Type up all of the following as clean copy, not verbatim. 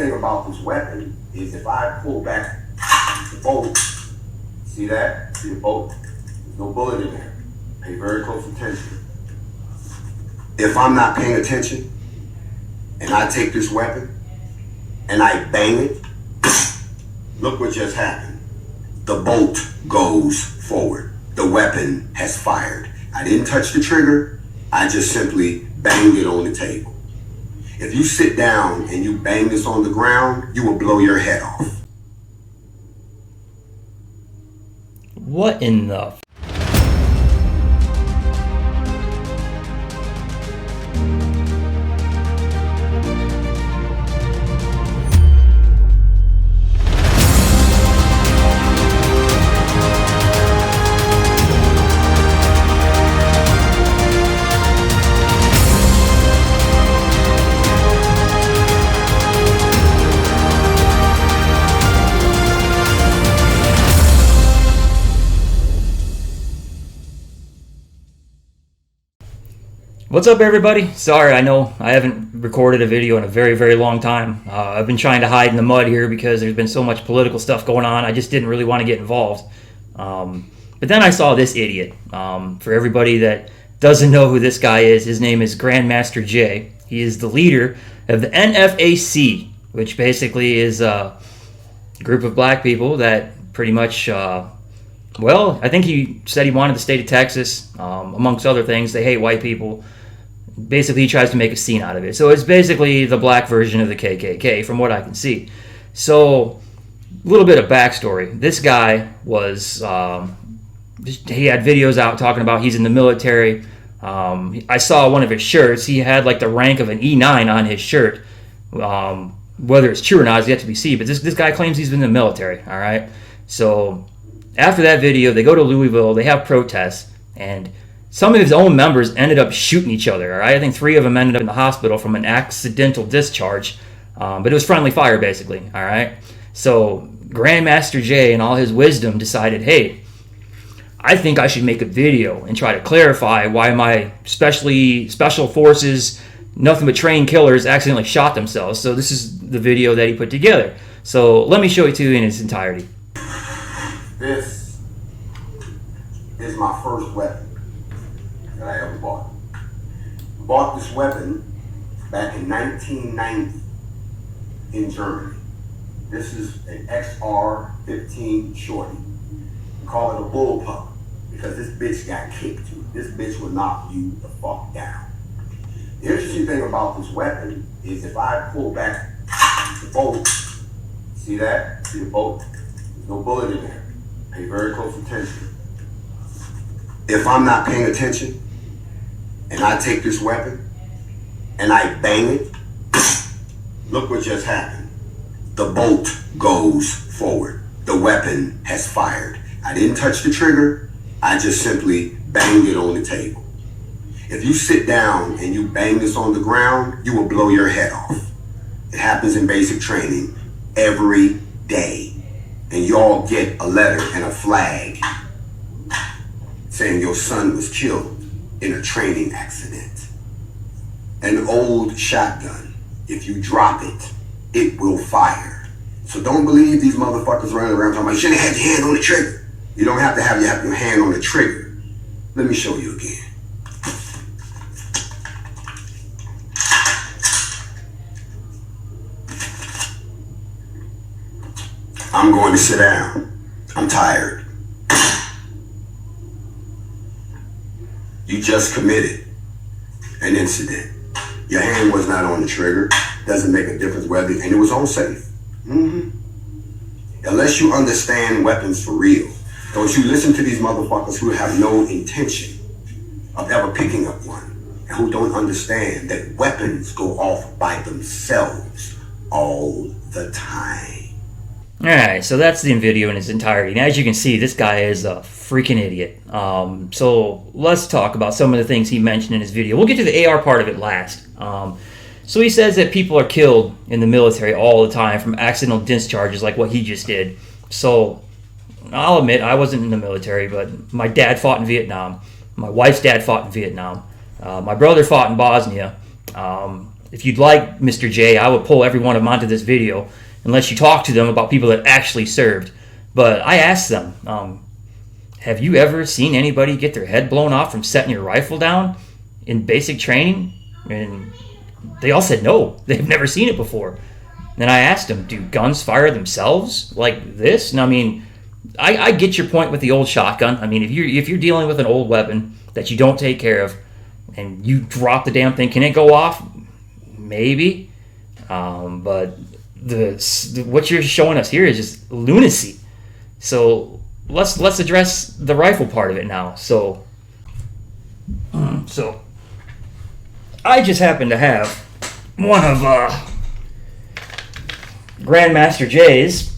thing about this weapon is if I pull back the bolt, see that? See the bolt? There's no bullet in there. Pay very close attention. If I'm not paying attention and I take this weapon and I bang it, look what just happened. The bolt goes forward. The weapon has fired. I didn't touch the trigger. I just simply banged it on the table. If you sit down and you bang this on the ground, you will blow your head off. What in the What's up, everybody? Sorry, I know I haven't recorded a video in a very, very long time. I've been trying to hide in the mud here because there's been so much political stuff going on. I just didn't really want to get involved. But then I saw this idiot. For everybody that doesn't know who this guy is, his name is Grandmaster Jay. He is the leader of the NFAC, which basically is a group of black people that pretty much, well, I think he said he wanted the state of Texas, amongst other things. They hate white people. Basically, he tries to make a scene out of it. So it's basically the black version of the KKK, from what I can see. So, a little bit of backstory. This guy was, he had videos out talking about he's in the military. I saw one of his shirts. He had like the rank of an E9 on his shirt. Whether it's true or not is yet to be seen. But this guy claims he's been in the military. All right. So after that video, they go to Louisville. They have protests, and some of his own members ended up shooting each other. All right. I think 3 of them ended up in the hospital from an accidental discharge. But it was friendly fire, basically. All right. So Grandmaster Jay, in all his wisdom, decided, hey, I think I should make a video and try to clarify why my special forces, nothing but trained killers, accidentally shot themselves. So this is the video that he put together. So let me show it to you in its entirety. This is my first weapon that I ever bought. I bought this weapon back in 1990 in Germany. This is an XR-15 shorty. We call it a bullpup because this bitch got kicked to it. This bitch will knock you the fuck down. The interesting thing about this weapon is if I pull back the bolt, see that? See the bolt? There's no bullet in there. Pay very close attention. If I'm not paying attention and I take this weapon and I bang it, look what just happened. The bolt goes forward. The weapon has fired. I didn't touch the trigger. I just simply banged it on the table. If you sit down and you bang this on the ground, you will blow your head off. It happens in basic training every day. And y'all get a letter and a flag saying your son was killed in a training accident. An old shotgun, if you drop it, it will fire. So don't believe these motherfuckers running around talking about you shouldn't have had your hand on the trigger. You don't have to have your hand on the trigger. Let me show you again. I'm going to sit down. I'm tired. You just committed an incident. Your hand was not on the trigger. Doesn't make a difference whether, and it was on safe. Unless you understand weapons for real, don't you listen to these motherfuckers who have no intention of ever picking up one and who don't understand that weapons go off by themselves all the time. Alright, so that's the video in its entirety. And as you can see, this guy is a freaking idiot. So let's talk about some of the things he mentioned in his video. We'll get to the AR part of it last. So he says that people are killed in the military all the time from accidental discharges like what he just did. So I'll admit I wasn't in the military, but my dad fought in Vietnam. My wife's dad fought in Vietnam. My brother fought in Bosnia. if you'd like, Mr. J, I would pull every one of them onto this video and let you talk to them about people that actually served. But I asked them, have you ever seen anybody get their head blown off from setting your rifle down in basic training? And they all said no, they've never seen it before. Then I asked them, do guns fire themselves like this? And I mean, I get your point with the old shotgun. I mean, if you're dealing with an old weapon that you don't take care of and you drop the damn thing, can it go off? Maybe. But what you're showing us here is just lunacy. So let's address the rifle part of it now. So I just happen to have one of Grandmaster J's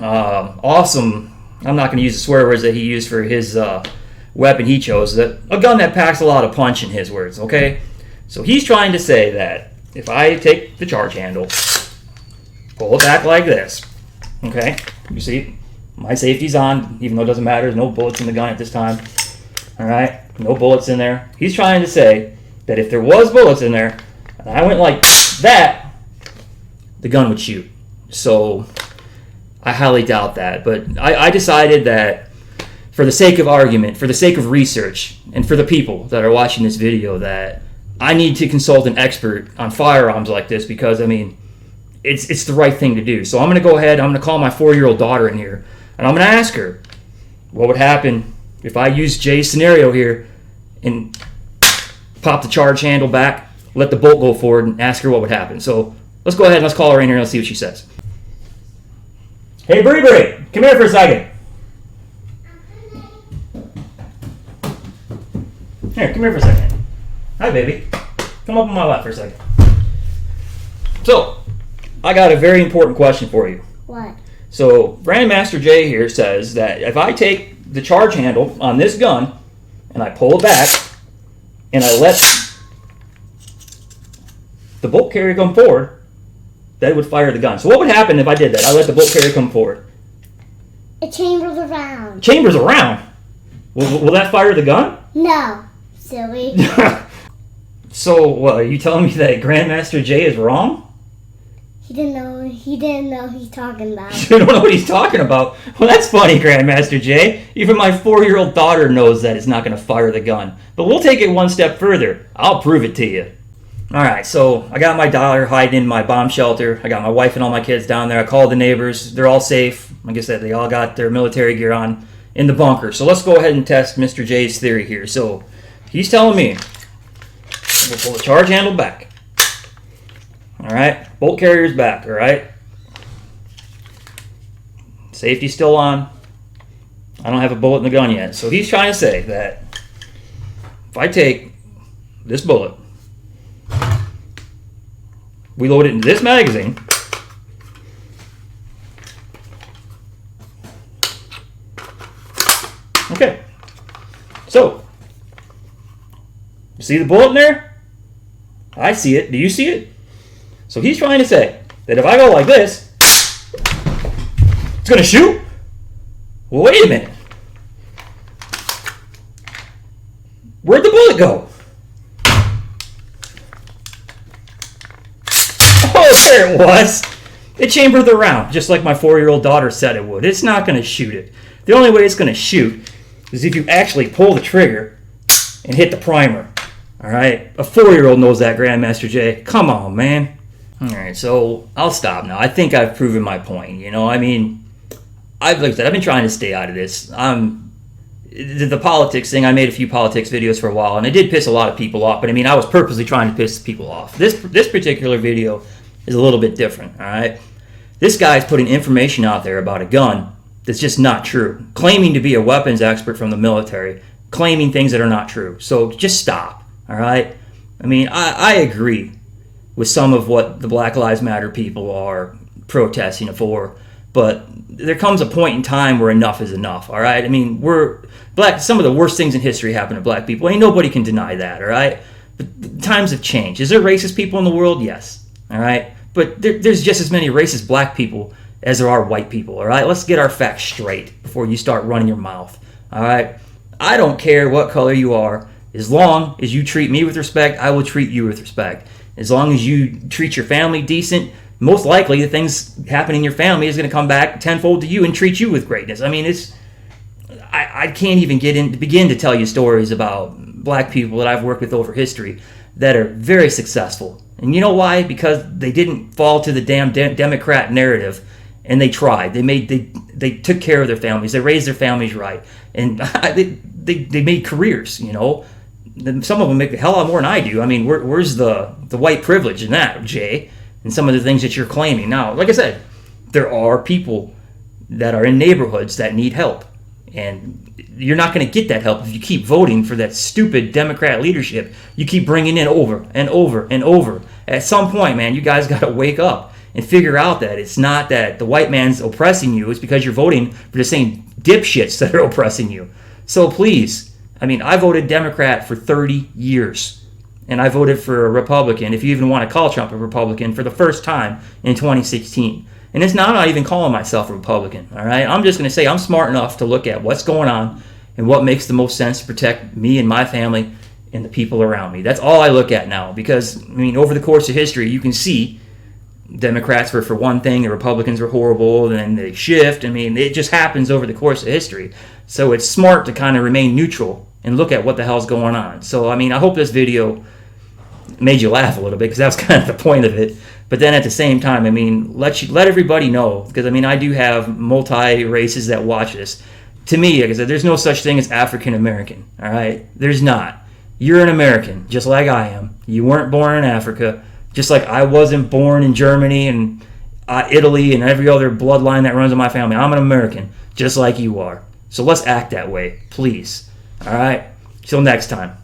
awesome, I'm not going to use the swear words that he used for his weapon he chose, a gun that packs a lot of punch in his words, okay? So he's trying to say that if I take the charge handle, pull it back like this, okay? You see, my safety's on, even though it doesn't matter, there's no bullets in the gun at this time, all right? No bullets in there. He's trying to say that if there was bullets in there, and I went like that, the gun would shoot. So I highly doubt that. But I decided that for the sake of argument, for the sake of research, and for the people that are watching this video, that I need to consult an expert on firearms like this, because, I mean, it's the right thing to do. So I'm going to go ahead, I'm going to call my 4-year-old daughter in here, and I'm going to ask her what would happen if I use Jay's scenario here and pop the charge handle back, let the bolt go forward, and ask her what would happen. So let's go ahead and let's call her in here and let's see what she says. Hey, Bree, come here for a second. Here, come here for a second. Hi, baby. Come up on my lap for a second. So, I got a very important question for you. What? So, Grandmaster J here says that if I take the charge handle on this gun and I pull it back and I let the bolt carrier come forward, that would fire the gun. So what would happen if I did that? I let the bolt carrier come forward. It chambers around. Chambers around? Will that fire the gun? No, silly. So what, are you telling me that Grandmaster J is wrong? He didn't know he's talking about. You don't know what he's talking about? Well, that's funny, Grandmaster J. Even my 4-year-old daughter knows that it's not going to fire the gun. But we'll take it one step further. I'll prove it to you. Alright, so I got my daughter hiding in my bomb shelter. I got my wife and all my kids down there. I called the neighbors. They're all safe. Like I said, they all got their military gear on in the bunker. So let's go ahead and test Mr. J's theory here. So he's telling me we'll pull the charge handle back. Alright, bolt carrier's back, alright? Safety's still on. I don't have a bullet in the gun yet. So he's trying to say that if I take this bullet, we load it into this magazine, okay, so you see the bullet in there? I see it. Do you see it? So he's trying to say that if I go like this, it's going to shoot? Well, wait a minute. Where'd the bullet go? Oh, there it was. It chambered the round, just like my 4-year-old daughter said it would. It's not going to shoot it. The only way it's going to shoot is if you actually pull the trigger and hit the primer. All right? A 4-year-old knows that, Grandmaster J. Come on, man. All right, so I'll stop now. I think I've proven my point. You know, I mean, like I said, I've been trying to stay out of this. The politics thing, I made a few politics videos for a while, and it did piss a lot of people off. But I mean, I was purposely trying to piss people off. This particular video is a little bit different, all right? This guy's putting information out there about a gun that's just not true, claiming to be a weapons expert from the military, claiming things that are not true. So just stop, all right? I mean, I agree with some of what the Black Lives Matter people are protesting for, but there comes a point in time where enough is enough, all right? I mean, some of the worst things in history happen to black people. Ain't nobody can deny that, all right? But times have changed. Is there racist people in the world? Yes, all right? But there's just as many racist black people as there are white people, all right? Let's get our facts straight before you start running your mouth, all right? I don't care what color you are. As long as you treat me with respect, I will treat you with respect. As long as you treat your family decent, most likely the things happening in your family is going to come back tenfold to you and treat you with greatness. I mean, I can't even begin to tell you stories about black people that I've worked with over history that are very successful. And you know why? Because they didn't fall to the damn Democrat narrative, and they tried. They took care of their families. They raised their families right, and they made careers. You know, some of them make a hell of a lot more than I do. I mean, where's the white privilege in that, Jay? And some of the things that you're claiming. Now, like I said, there are people that are in neighborhoods that need help, and you're not going to get that help if you keep voting for that stupid Democrat leadership you keep bringing in over and over and over. At some point, man, you guys got to wake up and figure out that it's not that the white man's oppressing you. It's because you're voting for the same dipshits that are oppressing you. So please, I mean, I voted Democrat for 30 years, and I voted for a Republican, if you even want to call Trump a Republican, for the first time in 2016. And it's not, I'm not even calling myself a Republican, all right? I'm just going to say I'm smart enough to look at what's going on and what makes the most sense to protect me and my family and the people around me. That's all I look at now because, I mean, over the course of history, you can see Democrats were for one thing, the Republicans were horrible, and then they shift. I mean, it just happens over the course of history. So it's smart to kind of remain neutral and look at what the hell's going on. So, I mean, I hope this video made you laugh a little bit because that's kind of the point of it. But then at the same time, I mean, let everybody know, because I mean, I do have multi-races that watch this. To me, like I said, there's no such thing as African American, all right? There's not. You're an American, just like I am. You weren't born in Africa, just like I wasn't born in Germany and Italy and every other bloodline that runs in my family. I'm an American, just like you are. So let's act that way, please. All right? Till next time.